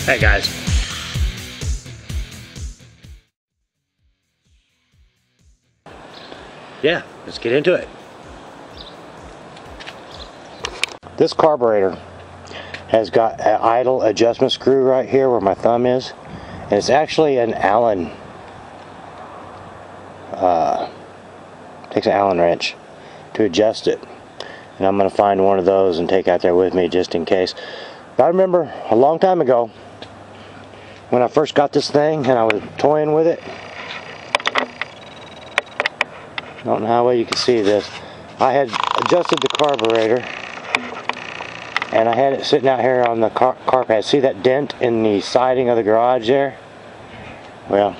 Hey guys. Yeah, let's get into it. This carburetor has got an idle adjustment screw right here where my thumb is, and it's actually an Allen. Takes an Allen wrench to adjust it, and I'm going to find one of those and take out there with me just in case. But I remember a long time ago when I first got this thing and I was toying with it. I don't know how well you can see this. I had adjusted the carburetor and I had it sitting out here on the car pad. See that dent in the siding of the garage there? Well,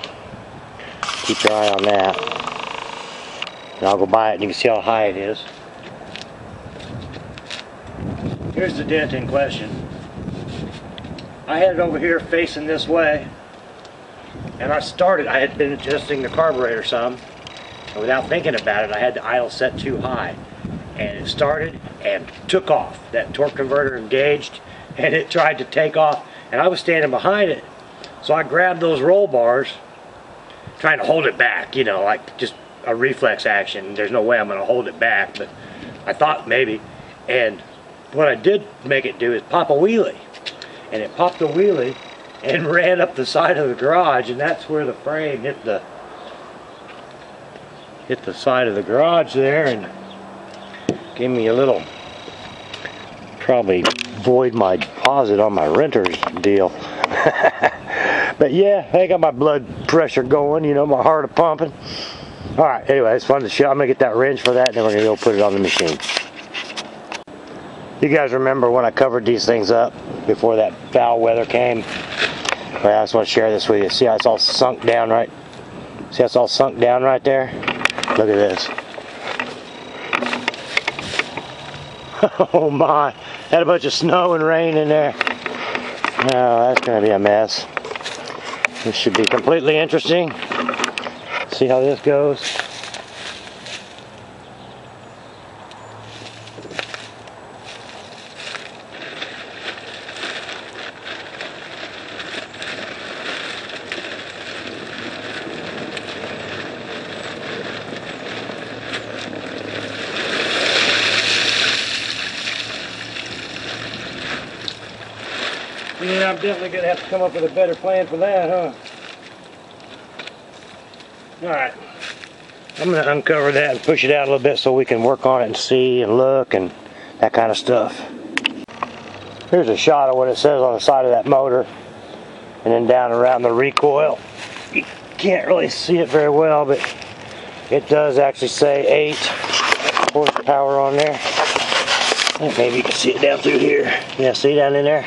keep your eye on that. And I'll go by it and you can see how high it is. Here's the dent in question. I had it over here facing this way, and I had been adjusting the carburetor some, and without thinking about it, I had the idle set too high. And it started and took off. That torque converter engaged, and it tried to take off, and I was standing behind it. So I grabbed those roll bars, trying to hold it back, you know, like just a reflex action. There's no way I'm going to hold it back, but I thought maybe. And what I did make it do is pop a wheelie. And it popped a wheelie and ran up the side of the garage, and that's where the frame hit the side of the garage there and gave me a little, probably void my deposit on my renter's deal. But yeah, I got my blood pressure going, you know, my heart a pumping. Alright, anyway, it's fun to show. I'm going to get that wrench for that, and then we're going to go put it on the machine. You guys remember when I covered these things up before that foul weather came? Well, I just want to share this with you. See how it's all sunk down, right? See how it's all sunk down right there? Look at this. Oh my, had a bunch of snow and rain in there. Oh, that's going to be a mess. This should be completely interesting. See how this goes. Yeah, I'm definitely going to have to come up with a better plan for that, huh? Alright, I'm going to uncover that and push it out a little bit so we can work on it and see and look and that kind of stuff. Here's a shot of what it says on the side of that motor, and then down around the recoil. You can't really see it very well, but it does actually say 8 horsepower on there. And maybe you can see it down through here. Yeah, see down in there?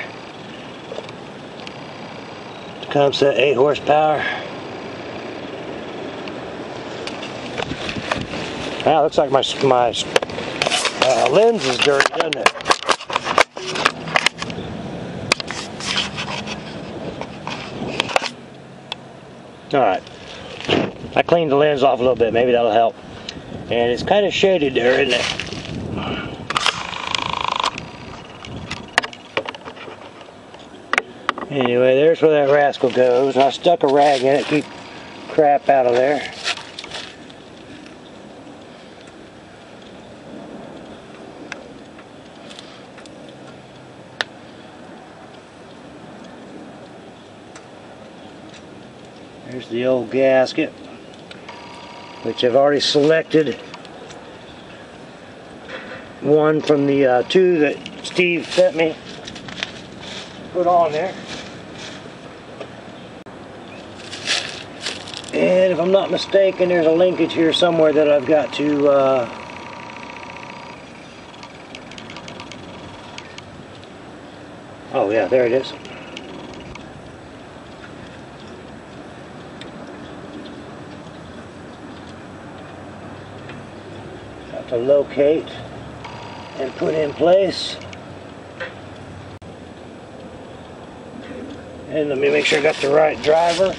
Tecumseh 8 horsepower. Wow, looks like my lens is dirty, doesn't it? Alright. I cleaned the lens off a little bit, maybe that'll help. And it's kind of shaded there, isn't it? Anyway, there's where that rascal goes. I stuck a rag in it to keep crap out of there. There's the old gasket, which I've already selected one from the two that Steve sent me. Put on there. And if I'm not mistaken, there's a linkage here somewhere that I've got to oh yeah, there it is. Got to locate and put in place. And let me make sure I got the right driver.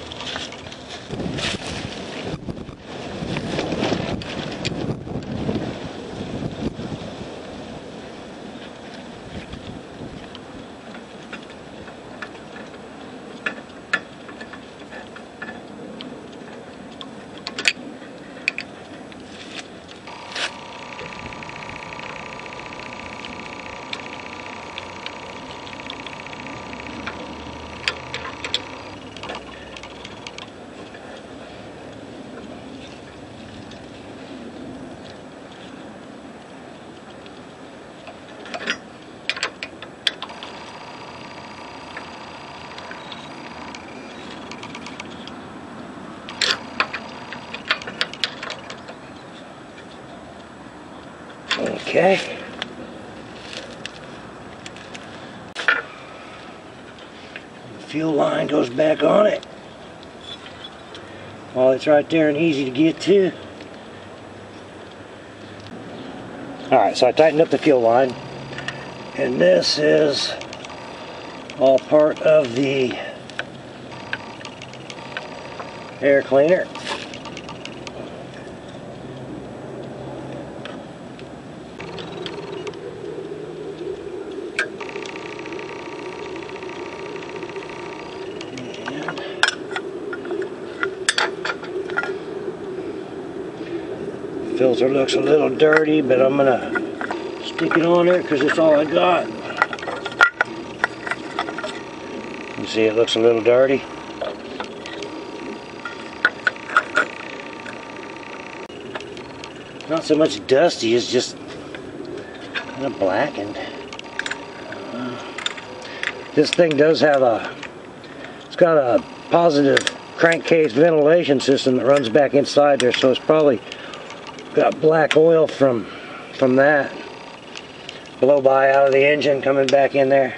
Okay. The fuel line goes back on it. Well, it's right there and easy to get to. Alright, so I tightened up the fuel line. And this is all part of the air cleaner. Filter looks a little dirty, but I'm gonna stick it on there because it's all I got. You see it looks a little dirty. Not so much dusty, it's just kind of blackened. This thing does have it's got a positive crankcase ventilation system that runs back inside there, so it's probably got black oil from that blow by out of the engine coming back in there.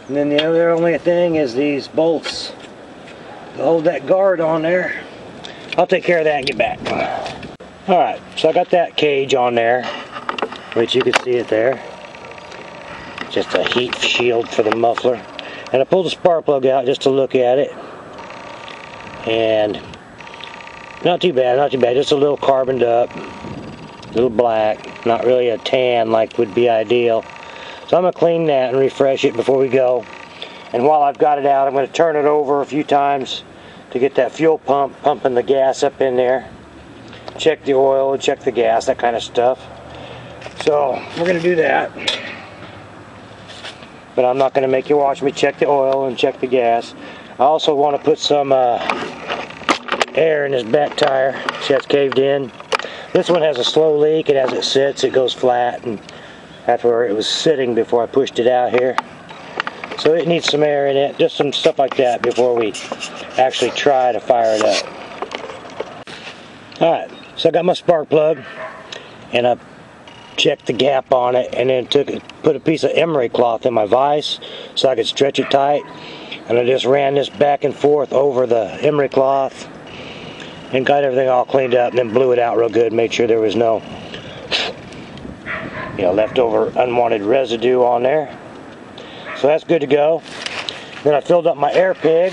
And then the other only thing is these bolts to hold that guard on there. I'll take care of that and get back. Alright, so I got that cage on there, which you can see it there. Just a heat shield for the muffler. And I pulled the spark plug out just to look at it. And not too bad, just a little carboned up, a little black, not really a tan like would be ideal. So I'm going to clean that and refresh it before we go. And while I've got it out, I'm going to turn it over a few times to get that fuel pump pumping the gas up in there. Check the oil, check the gas, that kind of stuff. So we're going to do that. But I'm not going to make you watch me check the oil and check the gas. I also want to put some air in this back tire. See, that's caved in. This one has a slow leak, and as it sits it goes flat, and that's where it was sitting before I pushed it out here. So it needs some air in it, just some stuff like that before we actually try to fire it up. Alright, so I got my spark plug, and I checked the gap on it, and then put a piece of emery cloth in my vise so I could stretch it tight. And I just ran this back and forth over the emery cloth and got everything all cleaned up, and then blew it out real good, made sure there was no leftover unwanted residue on there. So that's good to go. Then I filled up my air pig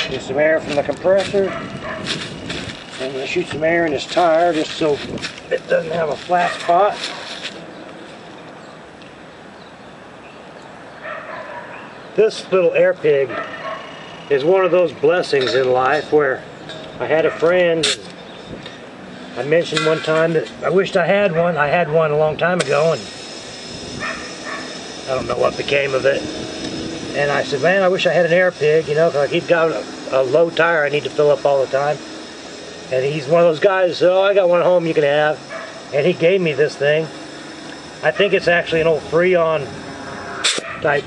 with some air from the compressor. I'm going to shoot some air in this tire just so it doesn't have a flat spot. This little air pig is one of those blessings in life where I had a friend, I mentioned one time that I wished I had one. I had one a long time ago, and I don't know what became of it. And I said, man, I wish I had an air pig, because I keep got a low tire I need to fill up all the time. And he's one of those guys that said, oh, I got one at home you can have. And he gave me this thing. I think it's actually an old Freon type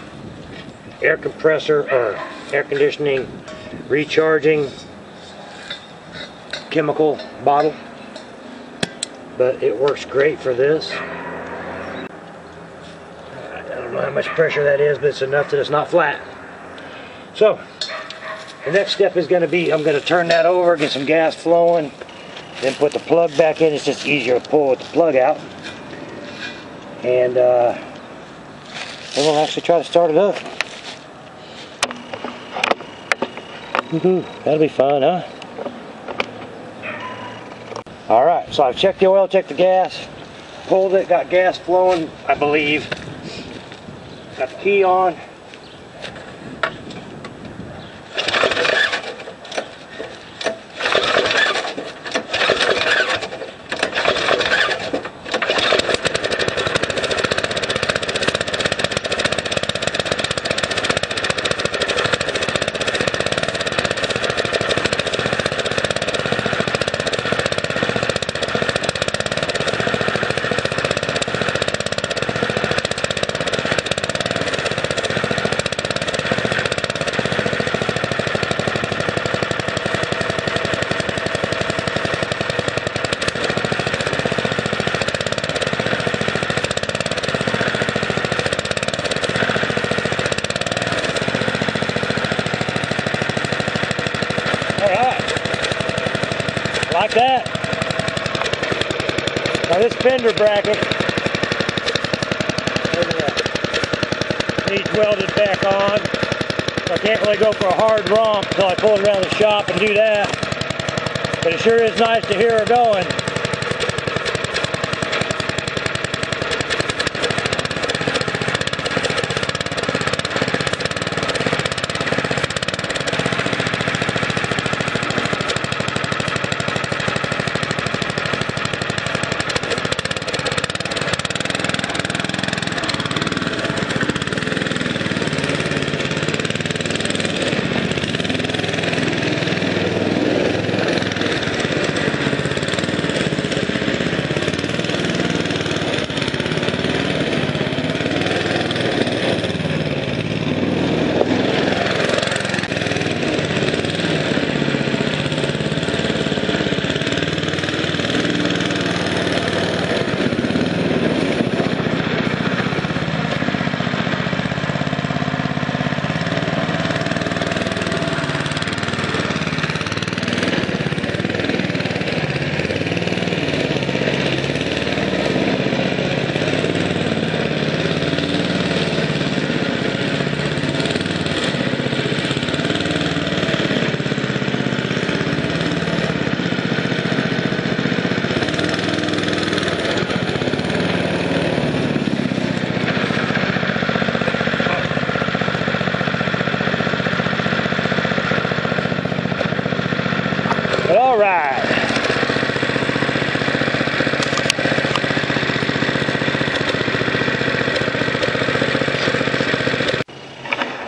air compressor or air conditioning recharging chemical bottle, but it works great for this. I don't know how much pressure that is, but it's enough that it's not flat. So the next step is going to be, I'm going to turn that over, get some gas flowing, then put the plug back in. It's just easier to pull with the plug out, and then we'll actually try to start it up. That'll be fun, huh? Alright, so I've checked the oil, checked the gas, pulled it, got gas flowing, I believe. Got the key on. Like that. Now this fender bracket needs welded back on. So I can't really go for a hard romp until I pull it around the shop and do that. But it sure is nice to hear her going. All right.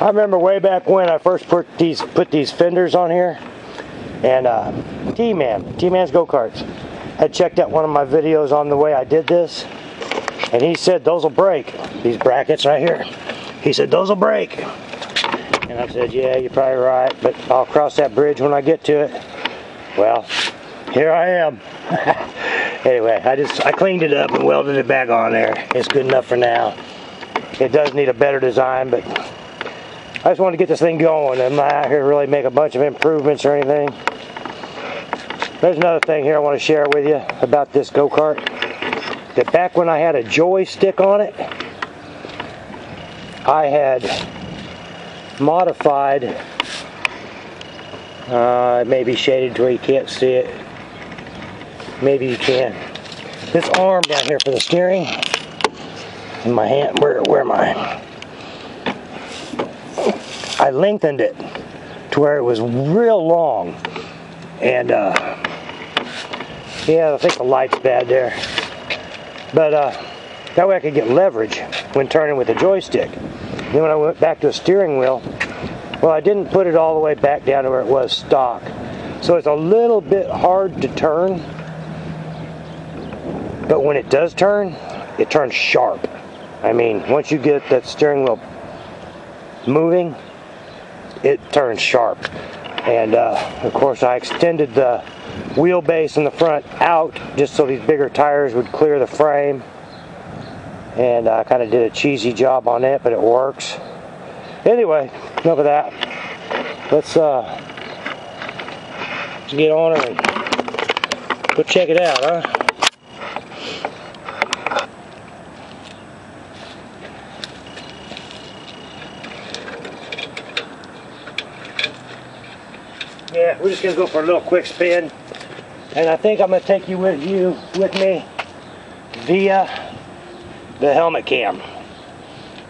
I remember way back when I first put these fenders on here, and T-Man's Go-Karts had checked out one of my videos on the way I did this, and he said those will break. These brackets right here. He said those will break. And I said, yeah, you're probably right, but I'll cross that bridge when I get to it. Well, here I am. Anyway, I cleaned it up and welded it back on there. It's good enough for now. It does need a better design, but I just wanted to get this thing going. I'm not out here to really make a bunch of improvements or anything. There's another thing here I want to share with you about this go-kart. That back when I had a joystick on it, I had modified, it may be shaded to where you can't see it. Maybe you can. This arm down here for the steering. In my hand, where am I? I lengthened it to where it was real long. And yeah, I think the light's bad there. But that way I could get leverage when turning with the joystick. Then when I went back to a steering wheel, well, I didn't put it all the way back down to where it was stock. So it's a little bit hard to turn. But when it does turn, it turns sharp. I mean, once you get that steering wheel moving, it turns sharp. And of course I extended the wheelbase in the front out just so these bigger tires would clear the frame. And I kind of did a cheesy job on it, but it works. Anyway, enough of that. Let's get on her and go check it out, huh? Yeah, we're just gonna go for a little quick spin, and I think I'm gonna take you with me via the helmet cam.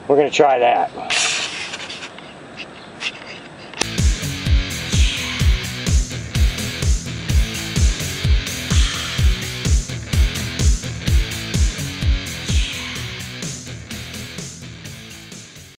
We're gonna try that.